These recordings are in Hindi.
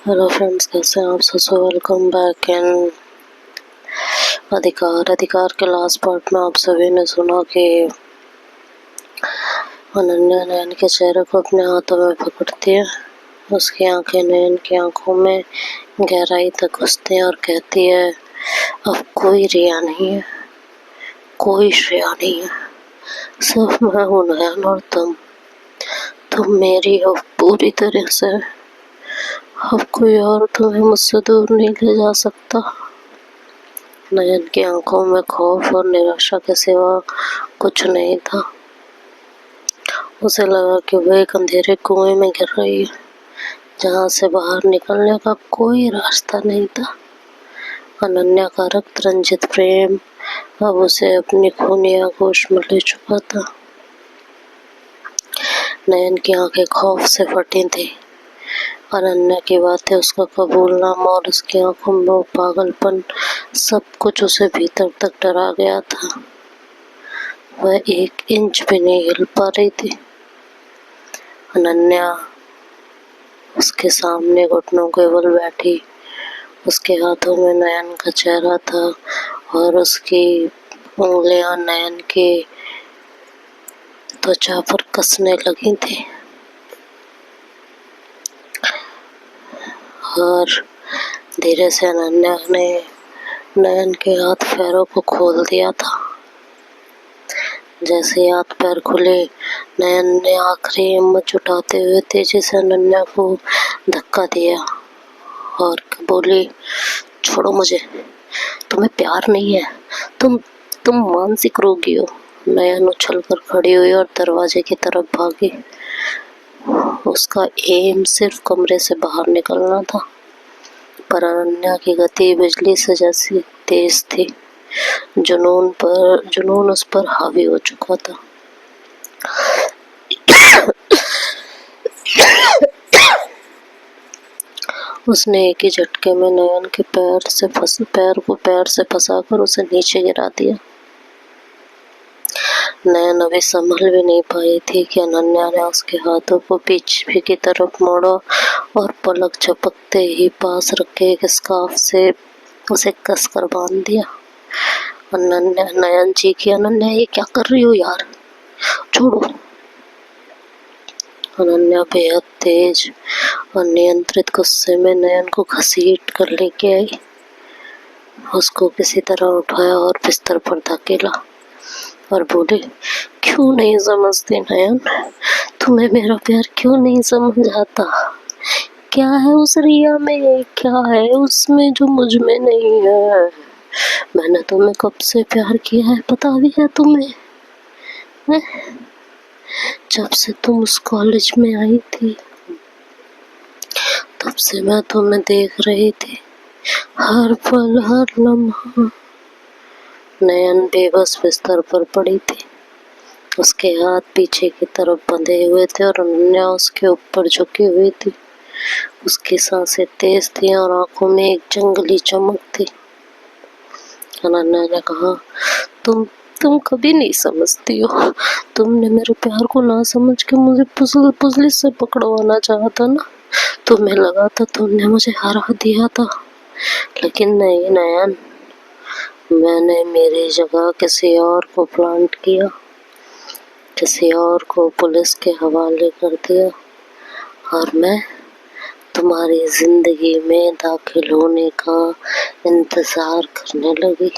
हेलो फ्रेंड्स, कैसे हैं आप सब? वेलकम बैक इन अधिकार के लास्ट पार्ट में आप सभी ने सुना कि अनन्या नयन के चेहरे को अपने हाथों में पकड़ती है। उसकी आंखें नयन की आंखों में गहराई तक घुसती हैं और कहती है, अब कोई रिया नहीं है, कोई श्रेया नहीं है, सिर्फ मैं हूँ नयन और तुम मेरी हो पूरी तरह से। अब कोई और तुम्हें मुझसे दूर नहीं ले जा सकता। नयन की आंखों में खौफ और निराशा के सिवा कुछ नहीं था। उसे लगा कि वह एक अंधेरे कुएं में गिर रही है, जहां से बाहर निकलने का कोई रास्ता नहीं था। अनन्या का रक्त रंजित प्रेम अब उसे अपनी खूनी आगोश में ले चुका था। नयन की आंखें खौफ से फटी थी। अनन्या की बातें, उसका कबूलनामा और उसकी आंखों में वो पागलपन, सब कुछ उसे भीतर तक डरा गया था। वह एक इंच भी नहीं हिल पा रही थी। अनन्या उसके सामने घुटनों के बल बैठी। उसके हाथों में नयन का चेहरा था और उसकी उंगलियां नयन की त्वचा पर कसने लगी थी। और धीरे से अनन्या ने नयन के हाथ पैरों को खोल दिया था। जैसे हाथ पैर खुले, नयन ने आखिरी हिम्मत जुटाते हुए तेजी से अनन्या को धक्का दिया और बोली, छोड़ो मुझे, तुम्हें प्यार नहीं है, तुम मानसिक रोगी हो। नयन उछल कर खड़ी हुई और दरवाजे की तरफ भागी। उसका एम सिर्फ कमरे से बाहर निकलना था, पर अनन्या की गति बिजली से जैसी तेज थी। जुनून उस पर हावी हो चुका था। उसने एक ही झटके में नयन के पैर से फंसाकर उसे नीचे गिरा दिया। नयन अभी संभल भी नहीं पाई थी कि अनन्या ने उसके हाथों को पीछे की तरफ मोड़ा और पलक झपकते ही पास रखे एक स्कार्फ से उसे कसकर बांध दिया। नयन चीखी, अनन्या ये क्या कर रही हो यार, छोड़ो। अनन्या बेहद तेज और नियंत्रित गुस्से में नयन को घसीट कर लेके आई। उसको किसी तरह उठाया और बिस्तर पर धकेला और बोले, क्यों नहीं समझती नयन, तुम्हें मेरा प्यार क्यों नहीं समझ आता? क्या है उस रिया में, क्या है उसमें जो मुझ में नहीं है? मैंने तुम्हें कब से प्यार किया है पता भी है तुम्हें? जब से तुम उस कॉलेज में आई थी, तब से मैं तुम्हें देख रही थी, हर पल हर लम्हा। नयन बेबस बिस्तर पर पड़ी थी। उसके हाथ पीछे की तरफ बंधे हुए थे और अनन्या उसके ऊपर झुकी हुई थी। उसकी सांसें तेज थी और आंखों में एक जंगली चमक थी। अनन्या ने कहा, तुम कभी नहीं समझती हो। तुमने मेरे प्यार को ना समझ के मुझे पुलिस से पकड़वाना चाहा था ना। तुम्हें लगा था तुमने मुझे हरा दिया था, लेकिन नहीं नयन, मैंने मेरी जगह किसी और को प्लांट किया, किसी और को पुलिस के हवाले कर दिया और मैं तुम्हारी जिंदगी में दाखिल होने का इंतजार करने लगी,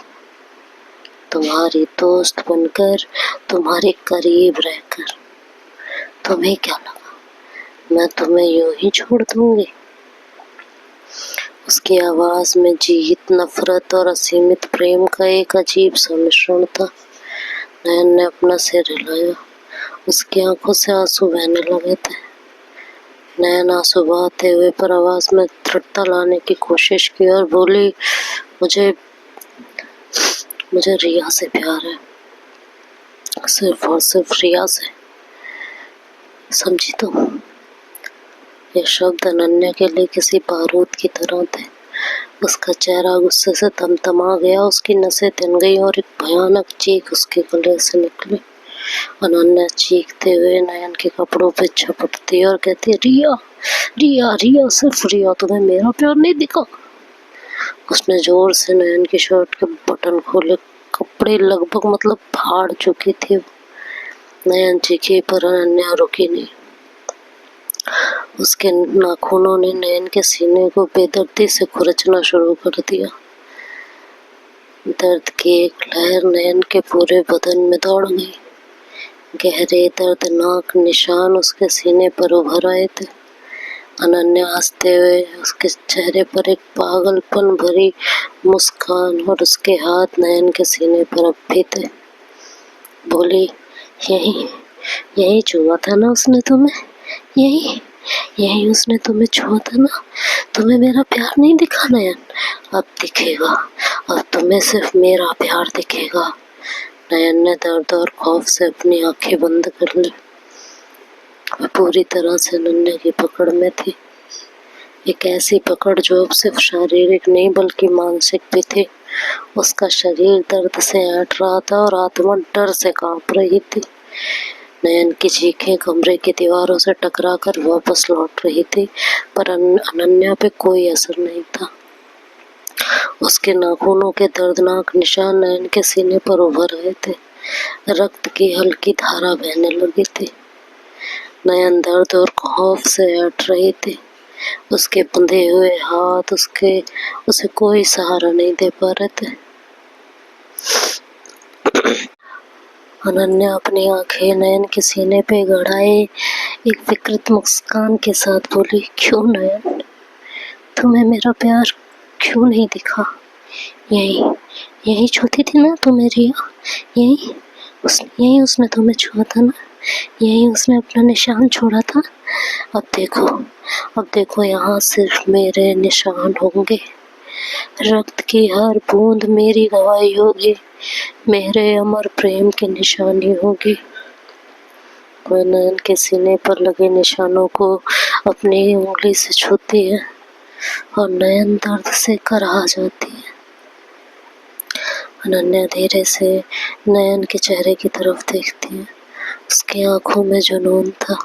तुम्हारी दोस्त बनकर, तुम्हारे करीब रहकर। तुम्हें क्या लगा मैं तुम्हें यूं ही छोड़ दूंगी? उसकी आवाज में जीत, नफरत और असीमित प्रेम का एक अजीब सा मिश्रण था। नयन ने अपना सिर हिलाया। उसकी आंखों से आंसू बहने लगे थे। नयन आंसू बहाते हुए पर आवाज में दृढ़ता लाने की कोशिश की और बोली, मुझे रिया से प्यार है, सिर्फ और सिर्फ रिया से, समझी तुम? ये शब्द अनन्या के लिए किसी बारूद की तरह थे। उसका चेहरा गुस्से से तमतमा गया, उसकी नसें तन गई और एक भयानक चीख उसके गले से निकली। अनन्या चीखते हुए नयन के कपड़ों पे झपटती है और कहती है, रिया रिया रिया, सिर्फ रिया, तुम्हें मेरा प्यार नहीं दिखा। उसने जोर से नयन की शर्ट के बटन खोले। कपड़े लगभग मतलब फाड़ चुकी थी। नयन चीखी पर अनन्या रुकी नहीं। उसके नाखूनों ने नयन के सीने को बेदर्दी से खुरचना शुरू कर दिया। दर्द की एक लहर नयन के पूरे बदन में दौड़ गई। गहरे दर्दनाक निशान उसके सीने पर उभर आए थे। अनन्या हंसते हुए, उसके चेहरे पर एक पागलपन भरी मुस्कान और उसके हाथ नयन के सीने पर अब भी थे। बोली, यही यही छुआ था ना उसने तुम्हें, यही यही उसने तुम्हें छुआ था ना। तुम्हें मेरा प्यार नहीं दिखा नयन, अब दिखेगा। अब तुम्हें सिर्फ मेरा प्यार दिखेगा। नयन ने दर्द और खौफ से अपनी आंखें बंद कर ली। वह पूरी तरह से अनन्या की पकड़ में थी। एक ऐसी पकड़ जो अब सिर्फ शारीरिक नहीं बल्कि मानसिक भी थी। उसका शरीर दर्द से ऐंठ रहा था और आत्मा डर से कांप रही थी। नयन की चीखें कमरे की दीवारों से टकराकर वापस लौट रही थी, पर अनन्या पे कोई असर नहीं था। उसके नाखूनों के दर्दनाक निशान नयन के सीने पर उभर आए थे। रक्त की हल्की धारा बहने लगी थी। नयन दर्द और खौफ से ऐंठ रही थी। उसके बंधे हुए हाथ उसे कोई सहारा नहीं दे पा रहे थे। अनन्या अपनी आंखें नयन के सीने पे गड़ाए एक विकृत मुस्कान के साथ बोली, क्यों नयन, तुम्हें मेरा प्यार क्यों नहीं दिखा। यही यही छूती थी ना तुम्हें रिया, यही उसने तुम्हें छुआ था ना, यही उसने अपना निशान छोड़ा था। अब देखो यहाँ सिर्फ मेरे निशान होंगे। रक्त की हर बूंद मेरी गवाही होगी, मेरे अमर प्रेम की निशानी होगी। वह नयन के सीने पर लगे निशानों को अपनी उंगली से छूती है और नयन दर्द से कराह जाती है। अनन्या धीरे से नयन के चेहरे की तरफ देखती है। उसकी आंखों में जुनून था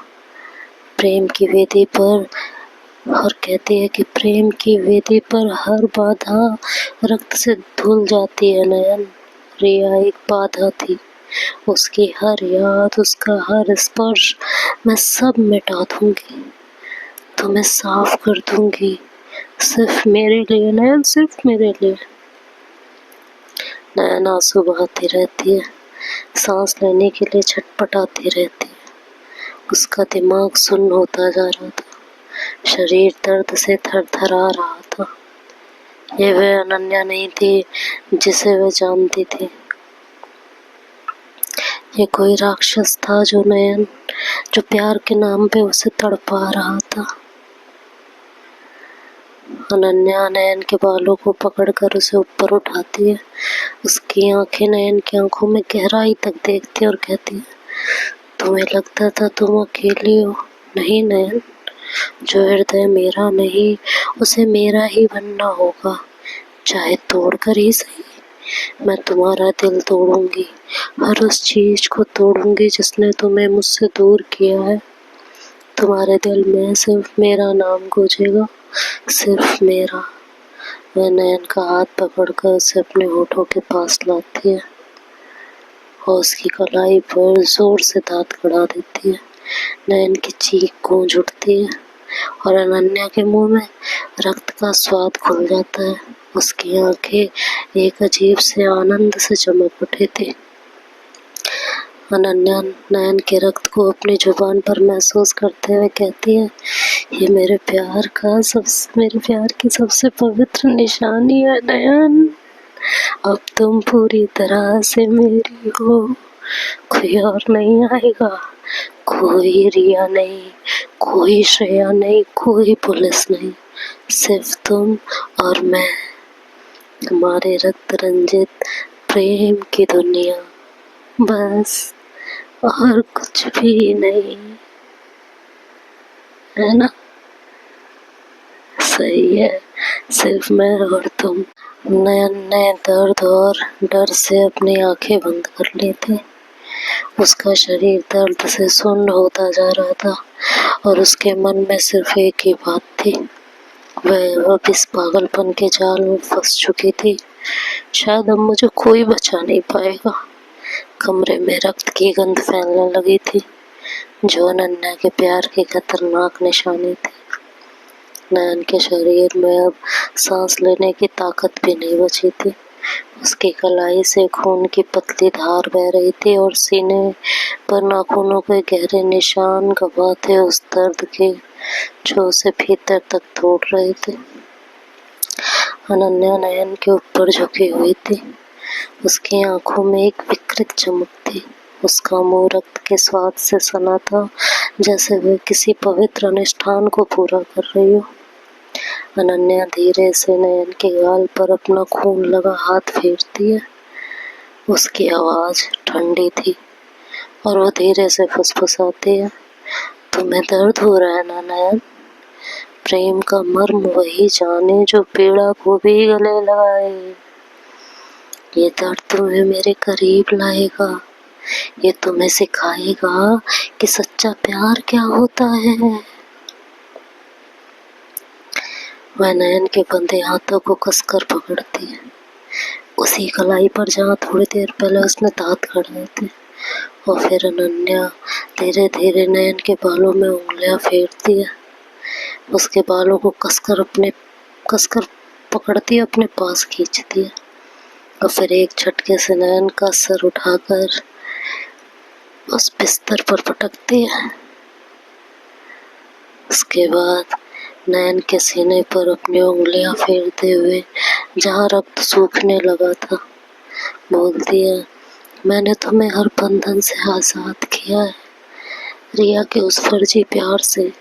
प्रेम की वेदी पर, और कहती है कि प्रेम की वेदी पर हर बाधा रक्त से धुल जाती है नयन। रिया एक बाधा थी। उसकी हर याद, उसका हर स्पर्श मैं सब मिटा दूंगी, तुम्हें साफ कर दूंगी, सिर्फ मेरे लिए नयन, सिर्फ मेरे लिए। नयन आंसू बहाती रहती है, सांस लेने के लिए छटपटाती रहती है। उसका दिमाग सुन्न होता जा रहा था, शरीर दर्द से थरथरा रहा था। ये वह अनन्या नहीं थी जिसे वह जानती थी। ये कोई राक्षस था जो प्यार के नाम पे उसे तड़पा रहा था। अनन्या नयन के बालों को पकड़कर उसे ऊपर उठाती है। उसकी आंखें नयन की आंखों में गहराई तक देखती है और कहती है, तुम्हें लगता था तुम अकेली हो। नहीं नयन, जो हृदय मेरा नहीं उसे मेरा ही बनना होगा, चाहे तोड़कर ही सही। मैं तुम्हारा दिल तोड़ूंगी, हर उस चीज को तोड़ूंगी जिसने तुम्हें मुझसे दूर किया है। तुम्हारे दिल में सिर्फ मेरा नाम गूंजेगा, सिर्फ मेरा। वह नयन का हाथ पकड़कर उसे अपने होठों के पास लाती है और उसकी कलाई पर जोर से दांत गड़ा देती है। नयन की चीख गूंज उठती है और अनन्या के मुंह में रक्त का स्वाद खुल जाता है। उसकी आंखें एक अजीब से आनंद से चमक उठी थी। अनन्या नयन के रक्त को अपनी जुबान पर महसूस करते हुए कहती है, ये मेरे प्यार की सबसे पवित्र निशानी है नयन। अब तुम पूरी तरह से मेरी हो, कोई और नहीं आएगा, कोई रिया नहीं, कोई श्रेया नहीं, कोई पुलिस नहीं, सिर्फ तुम और मैं, हमारे रक्त रंजित प्रेम की दुनिया, बस और कुछ भी नहीं। है ना, सही है, सिर्फ मैं और तुम। नयन ने दर्द और डर से अपनी आंखें बंद कर ली थी। उसका शरीर दर्द से सुन्न होता जा रहा था और उसके मन में सिर्फ एक ही बात थी, वह अब इस पागलपन के जाल में फंस चुकी थी। शायद अब मुझे कोई बचा नहीं पाएगा। कमरे में रक्त की गंध फैलने लगी थी, जो अनन्या के प्यार की खतरनाक निशानी थी। नयन के शरीर में अब सांस लेने की ताकत भी नहीं बची थी। उसकी कलाई से खून की पतली धार बह रही थी और सीने पर नाखूनों के गहरे निशान गवाह थे उस दर्द के, जो उसे भीतर तक तोड़ रहे थे। अनन्या नयन के ऊपर झुकी हुई थी। उसकी आंखों में एक विकृत चमक थी। उसका मुंह रक्त के स्वाद से सना था, जैसे वह किसी पवित्र अनुष्ठान को पूरा कर रही हो। अनन्या धीरे से नयन के गाल पर अपना खून लगा हाथ फेरती है। उसकी आवाज ठंडी थी और वो धीरे से फुसफुसाती है, तुम्हें दर्द हो रहा है ना नयन? प्रेम का मर्म वही जाने जो पीड़ा को भी गले लगाए। ये दर्द तुम्हें मेरे करीब लाएगा। ये तुम्हें सिखाएगा कि सच्चा प्यार क्या होता है। वह नयन के बंधे हाथों को कसकर पकड़ती है, उसी कलाई पर जहाँ थोड़ी देर पहले उसने दांत खड़े थे। और फिर अनन्या धीरे धीरे नयन के बालों में उंगलियां फेरती है, उसके बालों को कसकर पकड़ती है, अपने पास खींचती है और फिर एक झटके से नयन का सर उठाकर उस बिस्तर पर पटकती है। उसके बाद नयन के सीने पर अपनी उंगलियां फेरते हुए जहाँ रक्त सूखने लगा था, बोलती है, मैंने तुम्हें हर बंधन से आजाद किया है, रिया के उस फर्जी प्यार से,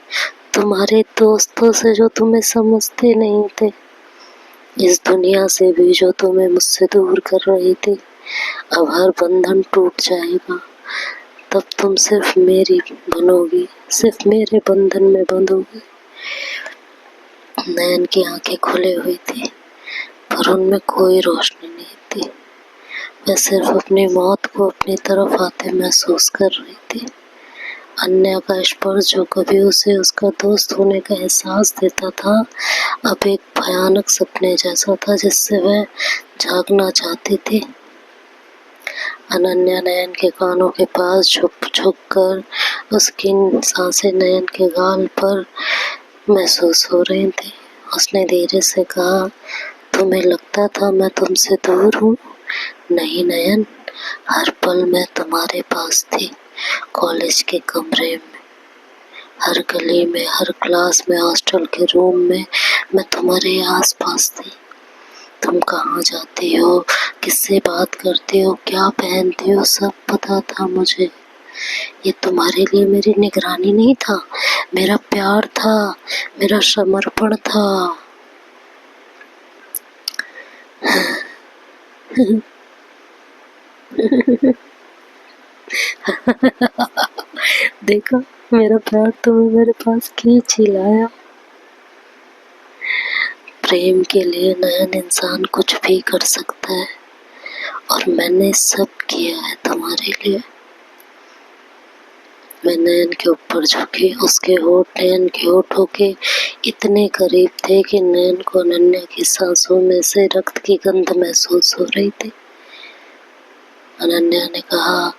तुम्हारे दोस्तों से जो तुम्हें समझते नहीं थे, इस दुनिया से भी जो तुम्हें मुझसे दूर कर रही थी। अब हर बंधन टूट जाएगा, तब तुम सिर्फ मेरी बनोगी, सिर्फ मेरे बंधन में बंधोगी। नयन की आंखें खुली हुई थी, पर उनमें कोई रोशनी नहीं थी। वह सिर्फ अपनी मौत को अपनी तरफ आते महसूस कर रही थी। अन्य का स्पर्श जो कभी उसे उसका दोस्त होने का एहसास देता था, अब एक भयानक सपने जैसा था जिससे वह जागना चाहती थी। अनन्या नयन के कानों के पास झुक कर उसकी सांसें नयन के गाल पर महसूस हो रही थी। उसने धीरे से कहा, तुम्हें लगता था मैं तुमसे दूर हूँ? नहीं नयन, हर पल मैं तुम्हारे पास थी, कॉलेज के कमरे में, हर गली में, हर क्लास में, हॉस्टल के रूम में मैं तुम्हारे आस पास थी। तुम कहाँ जाती हो, किससे बात करती हो, क्या पहनती हो, सब पता था मुझे। ये तुम्हारे लिए मेरी निगरानी नहीं था, मेरा प्यार था, मेरा समर्पण था। देखा, मेरा प्यार तुम्हें मेरे पास खींच ही लाया। प्रेम के लिए नयन इंसान कुछ भी कर सकता है और मैंने सब किया है तुम्हारे लिए। मैं नयन के ऊपर झुकी, उसके होठ नयन के होठों के इतने करीब थे कि नयन को अनन्या की सांसों में से रक्त की गंध महसूस हो रही थी। अनन्या ने कहा,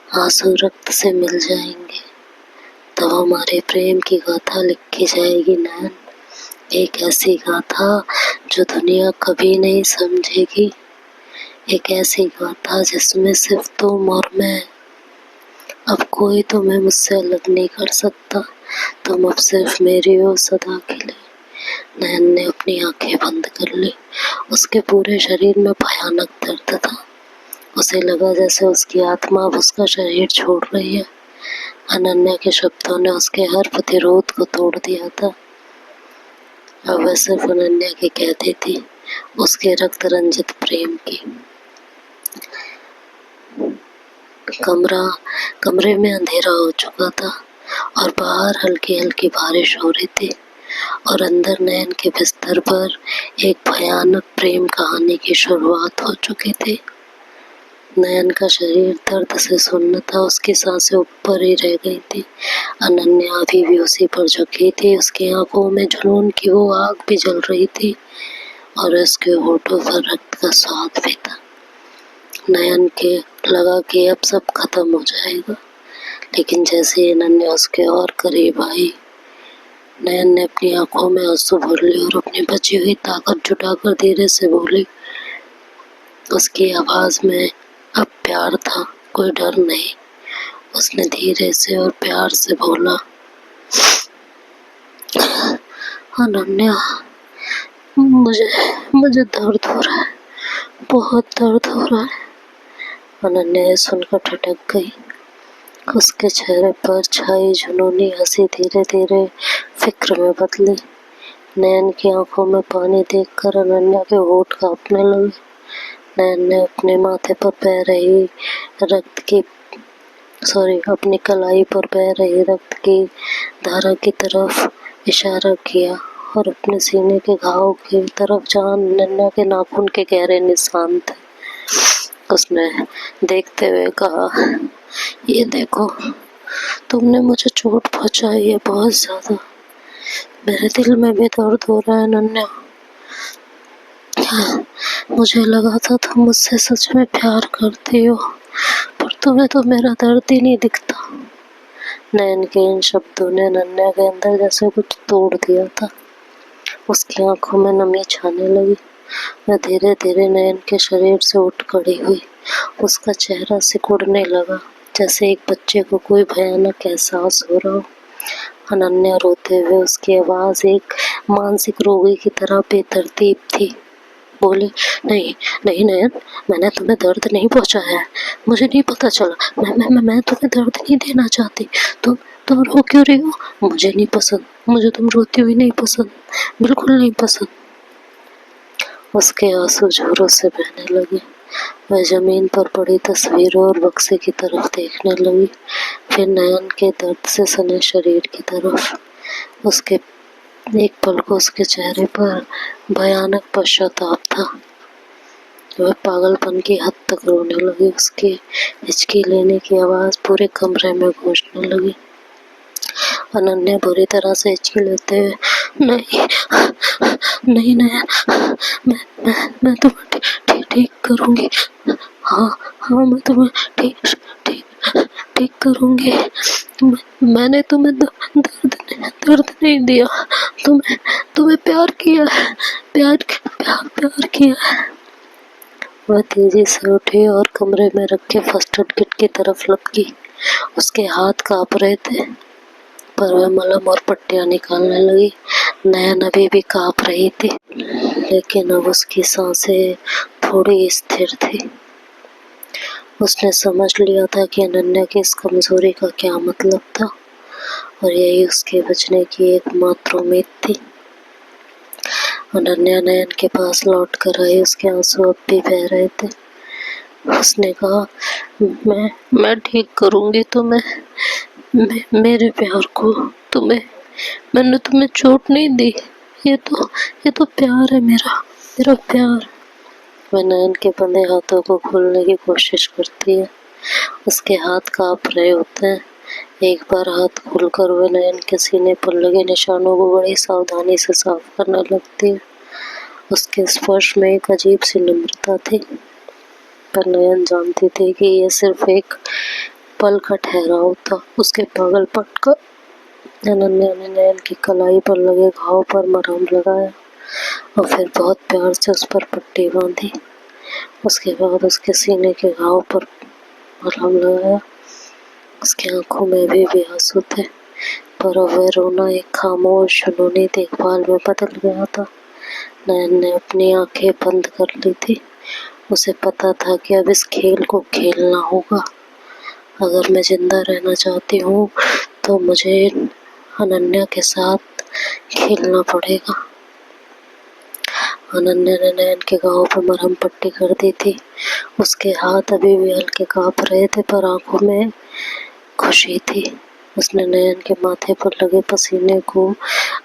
आंसू रक्त से मिल जाएंगे तो हमारे प्रेम की गाथा लिखी जाएगी नयन, एक ऐसी गाथा जो दुनिया कभी नहीं समझेगी, एक ऐसी गाथा जिसमें सिर्फ तुम और मैं। अब कोई तुम्हें मुझसे अलग नहीं कर सकता, तुम अब सिर्फ मेरी हो सदा के लिए। नयन ने अपनी आंखें बंद कर ली। उसके पूरे शरीर में भयानक दर्द था। उसे लगा जैसे उसकी आत्मा अब उसका शरीर छोड़ रही है। अनन्या के शब्दों ने उसके हर प्रतिरोध को तोड़ दिया था। अब वह सिर्फ अनन्या की कहती थी, उसके रक्त रंजित प्रेम की। कमरे में अंधेरा हो चुका था और बाहर हल्की हल्की बारिश हो रही थी और अंदर नयन के बिस्तर पर एक भयानक प्रेम कहानी की शुरुआत हो चुकी थी। नयन का शरीर दर्द से सुन्न था, उसकी सांसें ऊपर ही रह गई थी। अनन्या अभी भी उसी पर झुकी थी, उसकी आंखों में जुनून की वो आग भी जल रही थी और उसके होठों पर रक्त का स्वाद भी था। नयन के लगा कि अब सब खत्म हो जाएगा, लेकिन जैसे ही अनन्या उसके और करीब आई, नयन ने अपनी आंखों में आंसू भर लिए और अपनी बची हुई ताकत जुटाकर धीरे से बोली। उसकी आवाज में अब प्यार था, कोई डर नहीं। उसने धीरे से और प्यार से बोला, अनन्या, मुझे मुझे दर्द हो रहा है, बहुत दर्द हो रहा है। अनन्या ये सुनकर ठिठक गई। उसके चेहरे पर छाई जुनूनी हंसी धीरे धीरे फिक्र में बदली। नयन की आंखों में पानी देखकर अनन्या के होठ कांपने लगे। नयन ने अपने माथे पर बह रही अपनी कलाई पर बह रही रक्त की धारा की तरफ इशारा किया और अपने सीने के घाव की तरफ जहां अनन्या के नाखून के गहरे निशान थे, उसने देखते हुए कहा, ये देखो, तुमने मुझे चोट पहुंचाई है बहुत ज्यादा। मेरे दिल में भी दर्द हो रहा है अनन्या। मुझे लगा था तुम मुझसे सच में प्यार करती हो, पर तुम्हें तो मेरा दर्द ही नहीं दिखता। नयन के इन शब्दों ने अनन्या के अंदर जैसे कुछ तोड़ दिया था। उसकी आंखों में नमी छाने लगी। वह धीरे धीरे नयन के शरीर से उठ खड़ी हुई। उसका चेहरा सिकुड़ने लगा, जैसे एक बच्चे को कोई भयानक एहसास हो रहा हो। अनन्या रोते हुए, उसकी आवाज एक मानसिक रोगी की तरह बेतरतीब थी, बोली, नहीं नहीं नयन, मैंने तुम्हें दर्द नहीं पहुंचाया है। मुझे नहीं पता चला। मैं तुम्हें दर्द नहीं देना चाहती। तुम रो क्यों रही हो? मुझे नहीं पसंद, मुझे तुम रोती हुई नहीं पसंद, बिल्कुल नहीं पसंद। उसके आंसू जोरों से बहने लगे। वह जमीन पर पड़ी तस्वीरों और बक्से की तरफ देखने लगी, फिर नयन के दर्द से सने शरीर की तरफ। उसके एक पल को उसके चेहरे पर भयानक पश्चाताप था। वह पागलपन की हद तक रोने लगी। उसकी हिचकी लेने की आवाज पूरे कमरे में गूंजने लगी। अनन्या बुरी तरह से हिचकी लेते हुए, नहीं नहीं नयन, मैं तुम्हें ठीक करूंगी। हाँ मैं तुम्हें ठीक करूंगी। मैंने तुम्हें दर्द नहीं दिया। तुम्हें प्यार किया है, प्यार किया है। वह तेजी से उठी और कमरे में रखे फर्स्ट एड किट की तरफ लपकी। उसके हाथ कांप रहे थे, पर वह मलहम और पट्टियां निकालने लगी। नयन अभी भी कांप रही थी, लेकिन अब उसकी सांसें थोड़ी स्थिर थी। उसने समझ लिया था कि अनन्या की इस कमजोरी का क्या मतलब था, और यही उसके बचने की एकमात्र उम्मीद थी। अनन्या नयन के पास लौट कर आई। उसके आंसू अब भी बह रहे थे। उसने कहा, मैं ठीक करूंगी तुम्हें, मेरे प्यार को। मैंने तुम्हें चोट नहीं दी। ये तो प्यार है, मेरा प्यार। वह नयन के बंधे हाथों को खोलने की कोशिश करती है। उसके हाथ कांप रहे होते हैं। एक बार हाथ खोलकर वह नयन के सीने पर लगे निशानों को बड़ी सावधानी से साफ करने लगती है। उसके स्पर्श में एक अजीब सी नम्रता थी, पर नयन जानती थी कि यह सिर्फ एक पल का ठहराव था, उसके पागलपन का। अनन्या ने नयन की कलाई पर लगे घाव पर मरहम लगाया और फिर बहुत प्यार से उस पर पट्टी बांधी। उसके बाद उसके सीने के घाव पर मरहम लगाया। उसकी आंखों में भी आंसू थे, पर वह रोना एक खामोश जुनूनी देखभाल में बदल गया था। नयन ने अपनी आंखें बंद कर ली थी। उसे पता था कि अब इस खेल को खेलना होगा। अगर मैं जिंदा रहना चाहती हूँ तो मुझे अनन्या के साथ खेलना पड़ेगा। अनन्या ने नयन के घाव पर मरहम पट्टी कर दी थी। उसके हाथ अभी भी हल्के कांप रहे थे, पर आंखों में खुशी थी। उसने नयन के माथे पर लगे पसीने को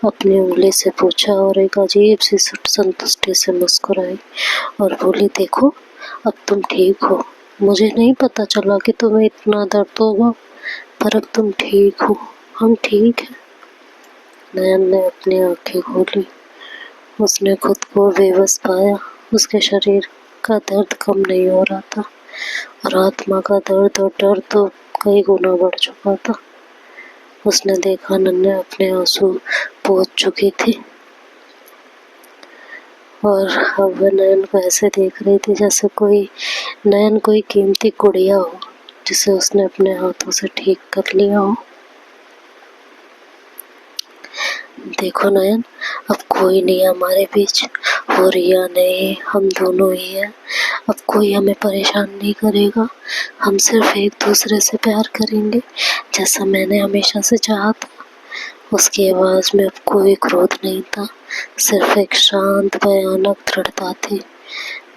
अपनी उंगली से पोंछा और एक अजीब सी संतुष्टि से मुस्कुराई और बोली, देखो, अब तुम ठीक हो। मुझे नहीं पता चला कि तुम्हें इतना दर्द होगा, पर अब तुम ठीक हो, हम ठीक हैं। नयन ने अपनी आंखें खोली। उसने खुद को बेबस पाया। उसके शरीर का दर्द कम नहीं हो रहा था और आत्मा का दर्द और डर तो कई गुना बढ़ चुका था। उसने देखा नन्या अपने आंसू पोंछ चुकी थी और अब वह नयन को ऐसे देख रही थी जैसे नयन कोई कीमती गुड़िया हो जिसे उसने अपने हाथों से ठीक कर लिया हो। देखो नयन, अब कोई नहीं है हमारे बीच, हो रिया नहीं, हम दोनों ही हैं। अब कोई हमें परेशान नहीं करेगा। हम सिर्फ एक दूसरे से प्यार करेंगे जैसा मैंने हमेशा से चाहा था। उसकी आवाज में अब कोई क्रोध नहीं था, सिर्फ एक शांत भयानक दृढ़ता थी।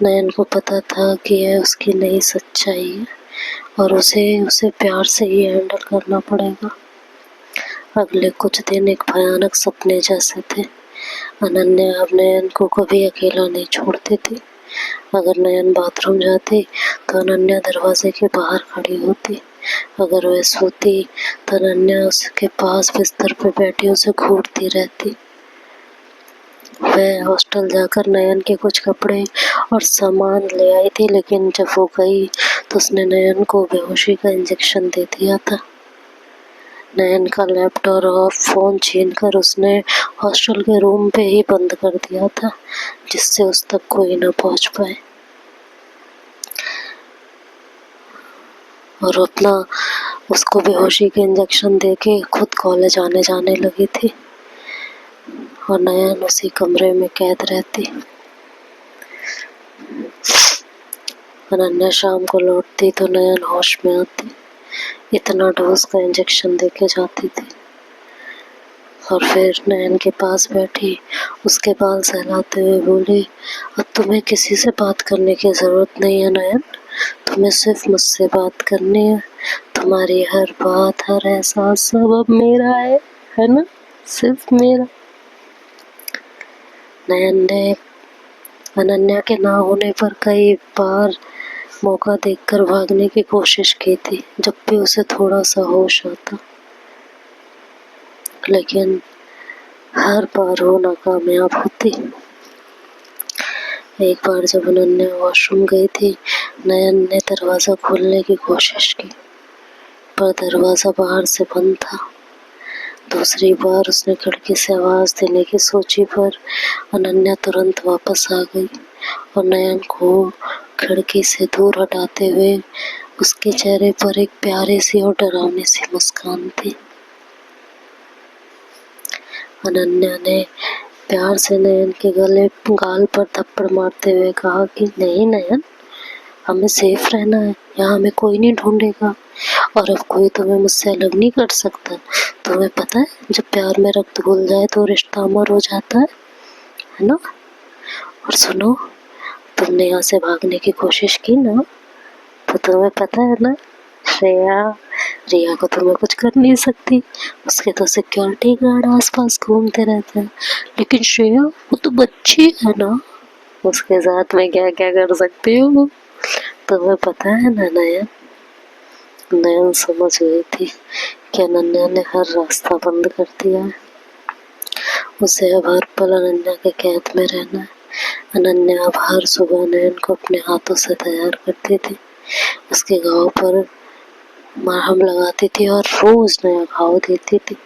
नयन को पता था कि यह उसकी नई सच्चाई है और उसे प्यार से ही हैंडल करना पड़ेगा। अगले कुछ दिन एक भयानक सपने जैसे थे। अनन्या अब नयन को कभी अकेला नहीं छोड़ती थी। अगर नयन बाथरूम जाती तो अनन्या दरवाजे के बाहर खड़ी होती। अगर वह सोती तो अनन्या उसके पास बिस्तर पर बैठी उसे घूरती रहती। वह हॉस्टल जाकर नयन के कुछ कपड़े और सामान ले आई थी, लेकिन जब वो गई तो उसने नयन को बेहोशी का इंजेक्शन दे दिया था। नयन का लैपटॉप और फोन छीनकर उसने हॉस्टल के रूम पे ही बंद कर दिया था, जिससे उस तक कोई न पहुंच पाए। और उसको बेहोशी के इंजेक्शन देके खुद कॉलेज आने जाने लगी थी और नयन उसी कमरे में कैद रहती। अनन्या शाम को लौटती तो नयन होश में आती। इतना डोज का इंजेक्शन देके जाती थी और फिर नयन के पास बैठी उसके बाल सहलाते हुए बोली, अब तुम्हें किसी से बात करने की जरूरत नहीं है नयन, तुम्हें सिर्फ मुझसे बात करनी है। तुम्हारी हर बात, हर एहसास सब अब मेरा है ना, सिर्फ मेरा। नयन ने अनन्या के ना होने पर कई बार मौका देखकर भागने की कोशिश की थी, जब भी उसे थोड़ा सा होश आता, लेकिन हर बार वो नाकामयाब होती। एक बार जब अनन्या वॉशरूम गई थी, नयन ने दरवाजा खोलने की कोशिश की, पर दरवाजा बाहर से बंद था। दूसरी बार उसने खिड़की से आवाज देने की सोची, पर अनन्या तुरंत वापस आ गई और नयन को खिड़की से दूर हटाते हुए उसके चेहरे पर एक प्यारी सी और डरावनी सी मुस्कान थी। अनन्या ने प्यार से नयन के गाल पर थप्पड़ मारते हुए कहा कि नहीं नयन, हमें सेफ रहना है, यहाँ हमें कोई नहीं ढूंढेगा और अब कोई तुम्हें मुझसे अलग नहीं कर सकता। तुम्हें पता है, जब प्यार में रक्त घुल जाए तो रिश्ता अमर हो जाता है ना। और सुनो, तुमने यहाँ से भागने की कोशिश की ना, तो तुम्हें पता है ना, रिया को तो मैं कुछ कर नहीं सकती, उसके तो सिक्योरिटी गार्ड आसपास घूमते रहते हैं, लेकिन श्रेया वो तो बच्ची है ना, उसके साथ में क्या क्या कर सकती हूँ। तुम्हें पता है ना नयन। नयन समझ गई थी कि अनन्या ने हर रास्ता बंद कर दिया है। उसे अब हर पल अनन्या के कैद में रहना है। अनन्या अब हर सुबह नयन को अपने हाथों से तैयार करती थी, उसके घाव पर मरहम लगाती थी और रोज नया घाव देती थी।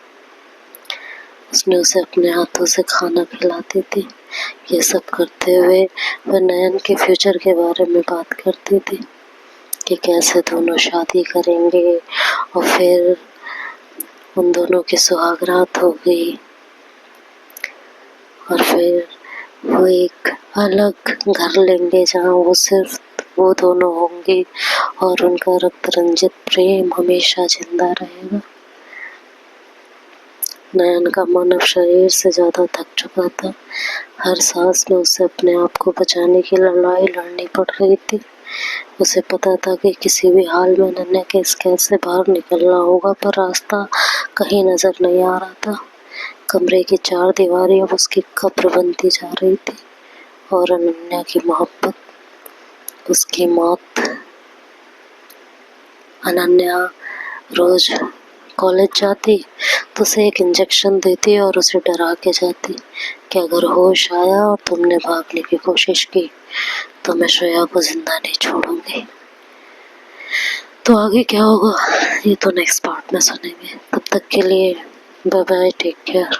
उसने उसे अपने हाथों से खाना खिलाती थी। ये सब करते हुए वह नयन के फ्यूचर के बारे में बात करती थी कि कैसे दोनों शादी करेंगे और फिर उन दोनों की सुहागरात होगी और फिर वो एक अलग घर लेंगे जहाँ वो सिर्फ वो दोनों होंगे और उनका रक्त रंजित प्रेम हमेशा जिंदा रहेगा। नयन का मन अब शरीर से ज्यादा थक चुका था। हर सांस में उसे अपने आप को बचाने की लड़ाई लड़नी पड़ रही थी। उसे पता था कि किसी भी हाल में अनन्या के इस कैद से बाहर निकलना होगा, पर रास्ता कहीं नजर नहीं आ रहा था। कमरे की चार दीवारें अब उसकी कब्र बनती जा रही थी और अनन्या की मोहब्बत, उसकी मौत अनन्या रोज कॉलेज जाती तो उसे एक इंजेक्शन देती और उसे डरा के जाती कि अगर होश आया और तुमने भागने की कोशिश की तो मैं श्रेया को जिंदा नहीं छोड़ूंगी। तो आगे क्या होगा ये तो नेक्स्ट पार्ट में सुनेंगे। तब तक के लिए बाय बाय, टेक केयर।